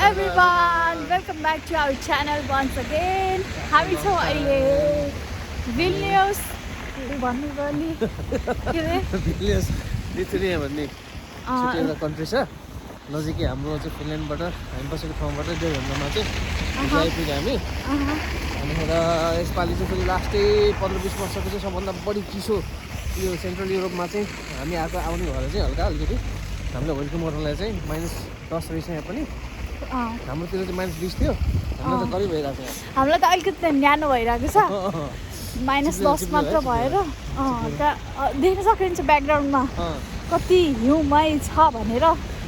everyone, welcome back to our channel once again. हामी छौँ अहिले विल्नियस भन्नुभयो नि के रे विल्नियस लिथुएनिया भन्ने छुट्टै एउटा कन्ट्री छ नजिकै हाम्रो चाहिँ फिनल्यान्डबाट हामी बसेको ठाउँबाट 1.5 घन्टामा चाहिँ आइपुग्यो हामी अनिखेर यसपालि चाहिँ फेरि लास्टै 15-20 वर्षको चाहिँ सबभन्दा बढी चिसो यो सेन्ट्रल युरोपमा चाहिँ हामी आउने भएर चाहिँ हल्का अलिकति हामीले होलिको मोडललाई चाहिँ -10 रहेछ यहाँ पनि हाम्रोतिर चाहिँ -20 थियो हाम्रो त करिब भइरहेको छ हामीलाई त अलिकति न्यानो भइरहेको छ -10 मात्र भएर देख्न सकिन्छ ब्याकग्राउन्डमा कति हिउँमै छ भनेर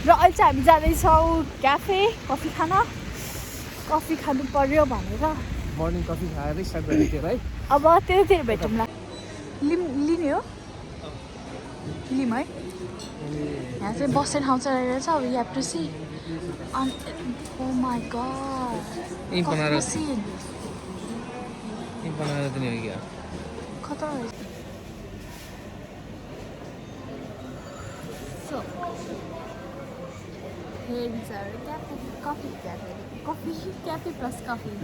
र अहिले चाहिँ हामी जाँदैछौँ क्याफे कफी खानु पर्यो भनेर मर्निङ कफी खाएर स्टार्ट गरेको थियो है अब त्यतिर भेटौँला लिने हो लिम है यहाँ चाहिँ बस्ने ठाउँ चाहिँ रहेछ अब you have to see oh my God यही बनाएर सीन यही बनाएर त नि हो क्या खतरा रहेछ So, here is our coffee cafe plus coffee.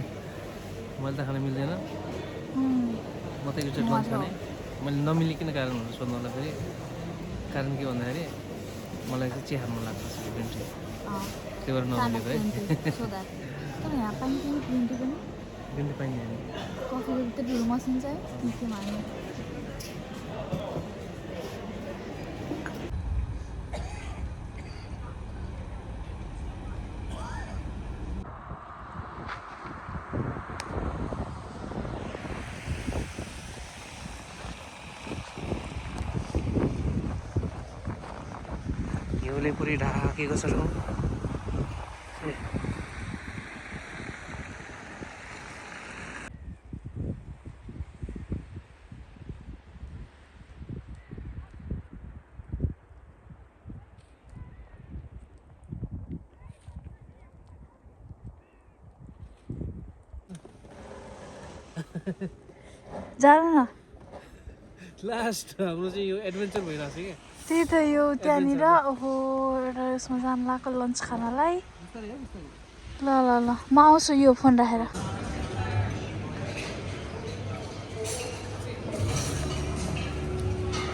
मैले त खान मिल्दैन म त यो चाहिँ लन्च खाने मैले नमिलिकन कारणहरू सोध्नुलाई फेरि कारण के भन्दाखेरि मलाई चाहिँ चिया खानु लाग्छ ग्रिन टी त्यो भएर नमिलेको है तर यहाँ पाइन्छ नि ग्रिन टी पनि ग्रिन टी पाइन्छ कफीको त ठुलो मसिन छ है मिठोमा हाल्ने हिउँले पुरै ढाकेको छ ठाउँ जानु न लास्ट हाम्रो चाहिँ यो एडभेन्चर भइरहेको छ क्या त्यही त यो त्यहाँनिर ओहो एउटा यसमा जानु लाग्यो लन्च खानलाई ल ल ल म आउँछु यो फोन राखेर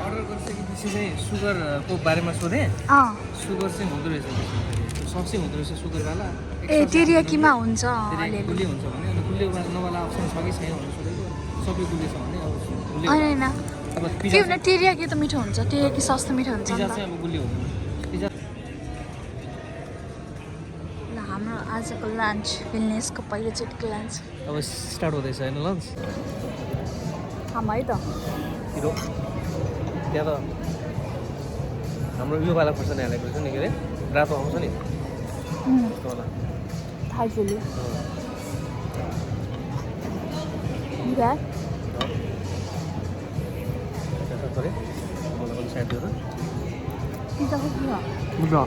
अर्डर गरिसकेपछि चाहिँ सुगरको बारेमा सोधेँ सुगर चाहिँ हुँदो रहेछ सब्जी हुँदो रहेछ सुगरवाला ए टेरियाकीमा हुन्छ गुलियो हुन्छ भने अनि गुलियो नवाला अप्सन छ कि छैन भनेर सोधेको सबै गुलियो छ भने अब गुलियो होइन के भने टेरियाकी त मिठो हुन्छ टेरियाकी सस्तो मिठो हुन्छ पिज्जा चाहिँ अब गुलियो हुँदैन पिज्जा ल हाम्रो आजको लन्च विल्नियसको पहिलोचोटिको लन्च अब स्टार्ट हुँदैछ होइन लन्च खाम है त हिरो त्यहाँ त हाम्रो योवाला खोर्सानी हालेको छ नि के अरे रातो आउँछ नि होला थाहा चल्यो मलाई पनि साइड दियो पिज्जा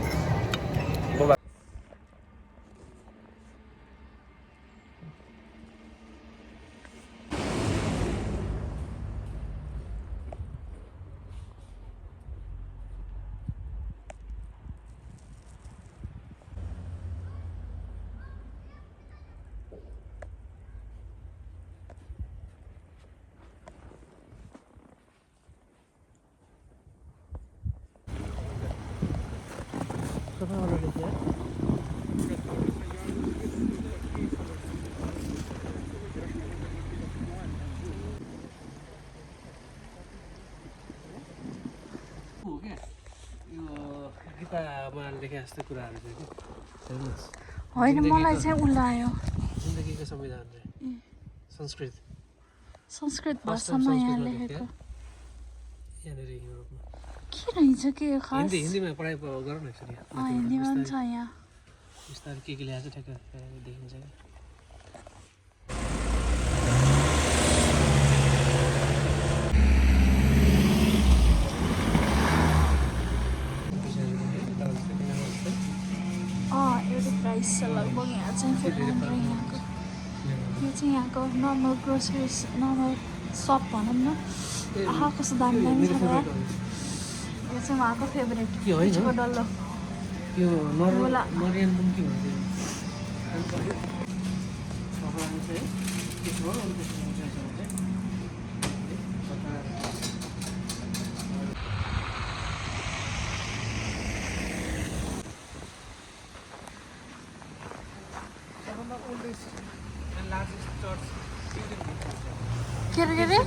गीतामा लेखे जस्तो कुराहरू थियो कि हेर्नुहोस् होइन मलाई चाहिँ उलायो जिन्दगीको संविधान चाहिँ संस्कृत भाषामा यहाँ लेखेको यहाँनिर युरोपमा के रहेछ के खास हिन्दीमा पढाइ गर न एकचोटि हिन्दीमा पनि छ यहाँ बिस्तारै के ल्याएको छ ठ्याक्क देखिन्छ क्या एउटा प्राइस छ लगभग यहाँ चाहिँ 400 यहाँको यो चाहिँ यहाँको नर्मल ग्रोसरिज नर्मल सप भनौँ न आहा कस्तो दामी दामी छ यार यो चाहिँ उहाँको फेभरेट डल्लो यो नरियन पनि के भन्छ के रे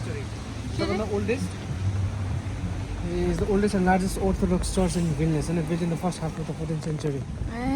Oldest is the oldest and largest Orthodox church in Vilnius, and it built in the first half of the 14th century. A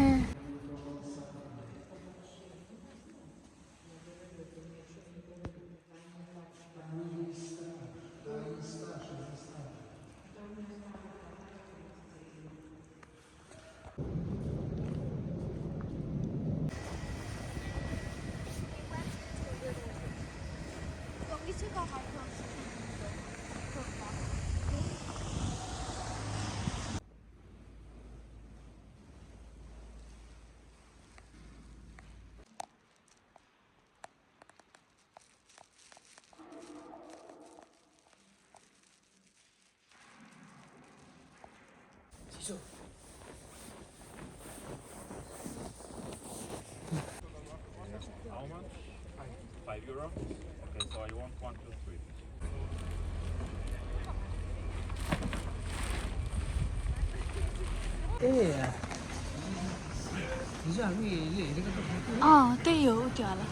How much? €5. Okay, so I want 1, 2, 3. Yeah. हिजो हामीले हेरेको त खाएको त्यही हो त्यो होला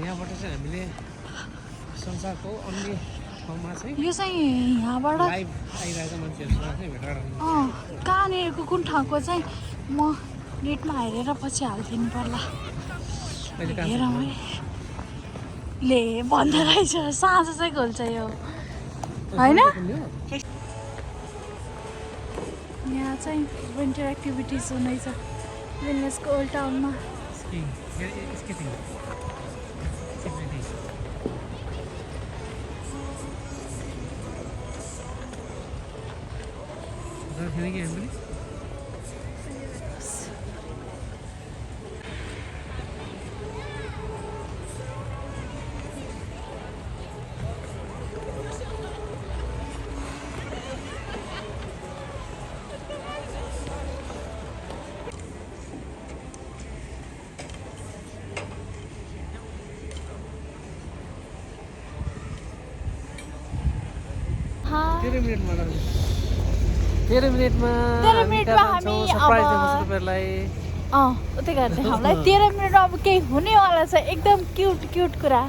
यहाँबाट चाहिँ हामीले संसारको अन्य ठाउँमा चाहिँ यो चाहिँ यहाँबाट लाइभ आइरहेको मान्छेहरूसँग चाहिँ भेटघाट हुन्छ। कहाँनिरको कुन ठाउँको चाहिँ म नेटमा हेरेर पछि हालिदिनु पर्ला अहिले कहाँ हेरौँ है ले भन्दो रहेछ साँझ चाहिँ खोल्छ यो होइन यहाँ चाहिँ विन्टर एक्टिभिटिज हुँदैछ विल्नियसको ओल्ड टाउनमा स्केटिङ खेलेको हामी पनि तेह्र मिनटमा हामी सरप्राइज दिनुपर्छ तपाईँहरूलाई उतै गर्दै हामीलाई 13 मिनट अब केही हुनेवाला छ एकदम क्युट क्युट कुरा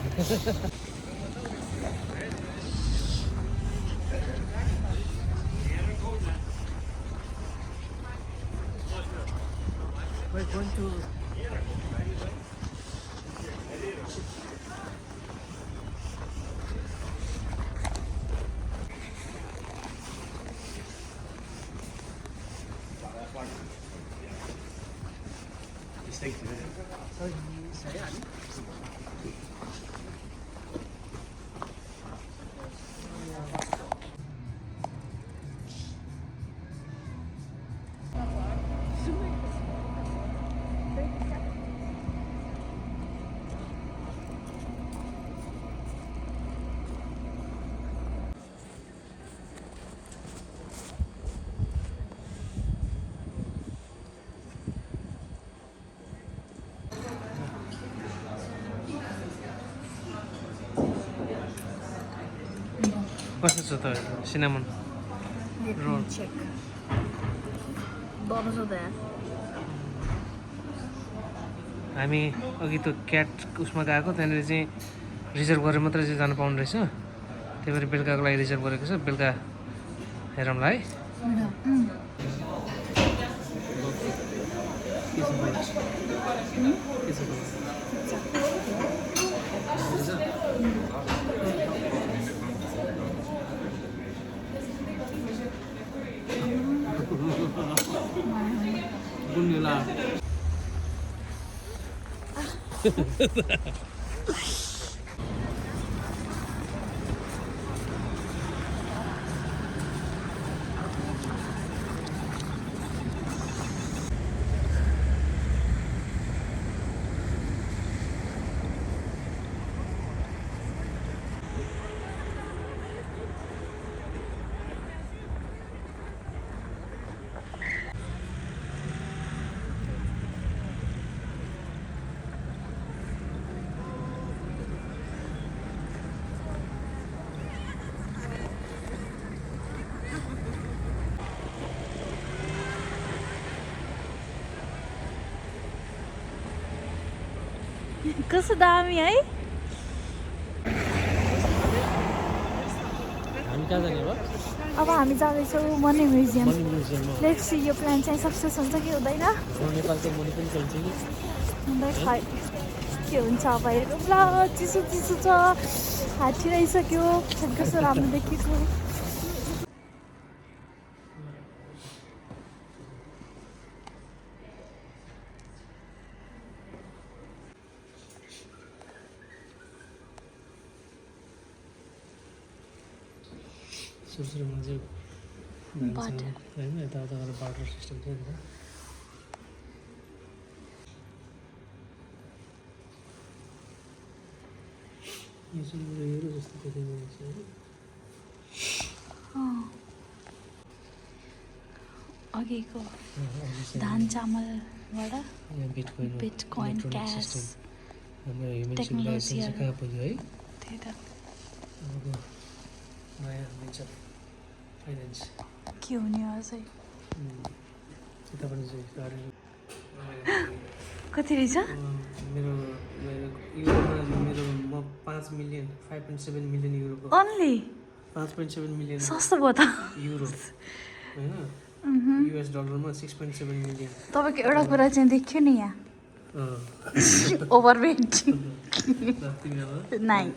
We're going to कस्तो छ त सिनामन रोल हामी अघि त्यो क्याट उसमा गएको त्यहाँनिर चाहिँ रिजर्भ गरेर मात्रै चाहिँ जानु पाउने रहेछ त्यही भएर बेलुकाको लागि रिजर्भ गरेको छ बेलुका हेरौँला है कस्तो दामी है हामी कहाँ जाने भयो अब हामी जाँदैछौँ मनी म्युजियम मनी म्युजियममा लेट्स सी यो प्लान चाहिँ सक्सेस हुन्छ कि हुँदैन नेपालको मनी पनि चल्छ कि हुँदै खै के हुन्छ अब हेरौँ ल चिसो चिसो छ हात छिराइसक्यो कस्तो राम्रो देखेको सुरुमा चाहिँ होइन यताउता गरेर बाटर सिस्टम छ नि त यो चाहिँ मेरो जस्तो देखिँदैन अघिको धान चामलबाट बिटकोइन क्यास हाम्रो ह्युमन सिभिलाइजेसन चाहिँ कहाँ पुग्यो है त्यही त अब नयाँ हुन्छ फाइनेन्स के हुने अझै यताबाट चाहिँ गाडी कति रहेछ मेरो युरोमा मेरो म 5 मिलियन 5.7 मिलियन युरोको ओन्ली 5.7 मिलियन सस्तो भयो त युरो होइन युएस डलरमा 6.7 मिलियन तपाईँको एउटा कुरा चाहिँ देखियो नि यहाँ ओभरवेट नाइ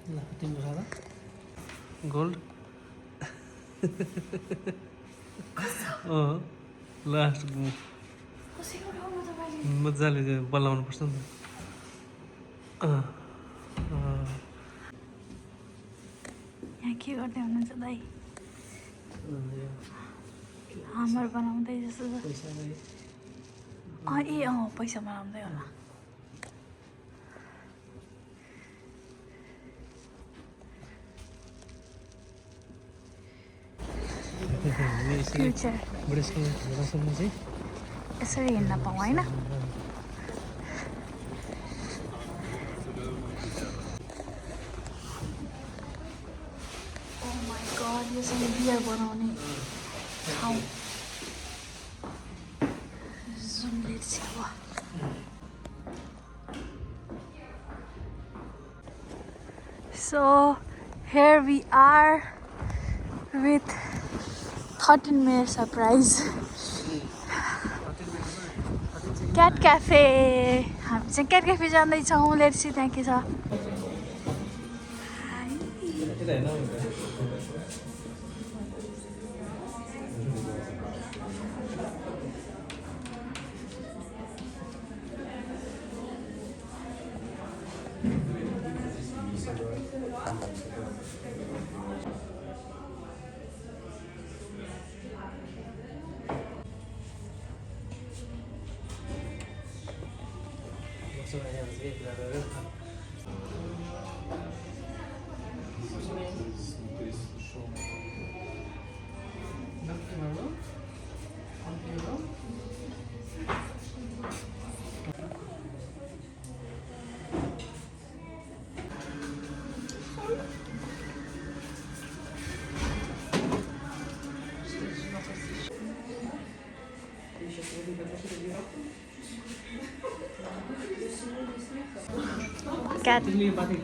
ल तिम्रो खाला गोल्ड लास्ट मजाले बल्लाउनु पर्छ नि त यहाँ के गर्दै हुनुहुन्छ दाइ हामर बनाउँदै जस्तो छ ए पैसा बनाउँदै होला फ्युचर यसरी हिँड्न पाऊँ होइन यो चाहिँ बियर बनाउने ठाउँ जुमले छेवा So here we are with 13-minute surprise Cat Cafe हामी चाहिँ क्याट क्याफे जाँदैछौँ लेट्स सी त्यहाँ के छ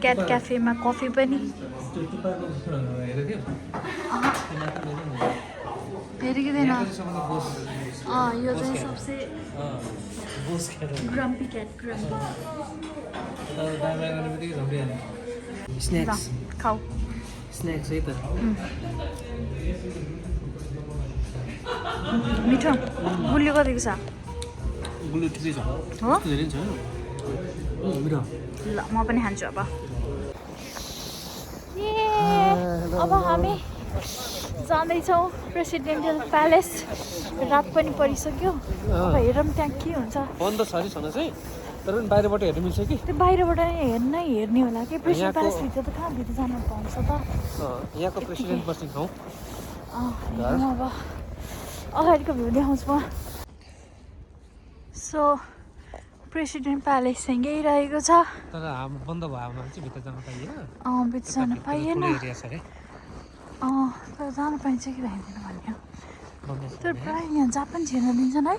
क्याट क्याफेमा कफी पनि हेरिँदैन यो चाहिँ सबसे ग्रम्पी क्याट ग्रम्पी स्न्याक्स खाऊ स्न्याक्स है त मिठो गुलियो कतिको छ गुलियो ठिकै छ हो धेरै छैन मिठो ल म पनि खान्छु अब अब हामी जाँदैछौँ प्रेसिडेन्टियल प्यालेस रात पनि परिसक्यो अब हेरौँ त्यहाँ के हुन्छ बन्द छ अरे छन चाहिँ तर पनि बाहिरबाट हेर्नु मिल्छ कि त्यो बाहिरबाट हेर्ने होला कि प्रेसिडेन्ट प्यालेसभित्र त कहाँ भित्र जानु पाउँछ त यहाँको प्रेसिडेन्ट बस्ने ठाउँ हेरौँ अब अगाडिको भ्यू देखाउँछु म सो प्रेसिडेन्ट प्यालेस चाहिँ यही रहेको छ तर हाम्रो बन्द भयो भने चाहिँ भित्र जान पाइएन भित्र जानु पाइएन एरिया छ अरे तर जानु पाइन्छ कि पाइँदैन भन्यो बन्द छ तर प्रायः यहाँ जहाँ पनि छिर्न दिन्छन् है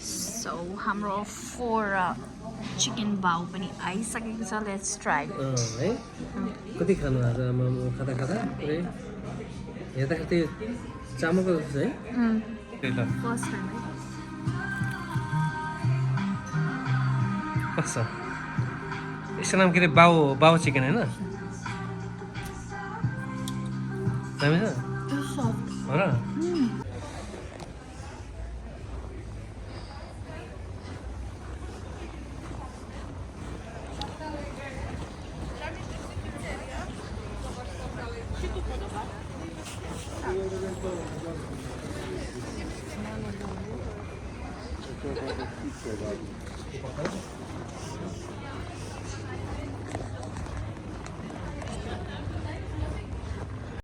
सो हाम्रो 4 चिकन बाउ पनि आइसकेको छ लेट्स ट्राई है कति खानु आज आमा खाँदा खाँदा पुरै हेर्दाखेरि चामलको जस्तो छ है फर्स्ट टाइम कस्तो यसको नाम के अरे बाउ चिकन होइन दामी छ हो र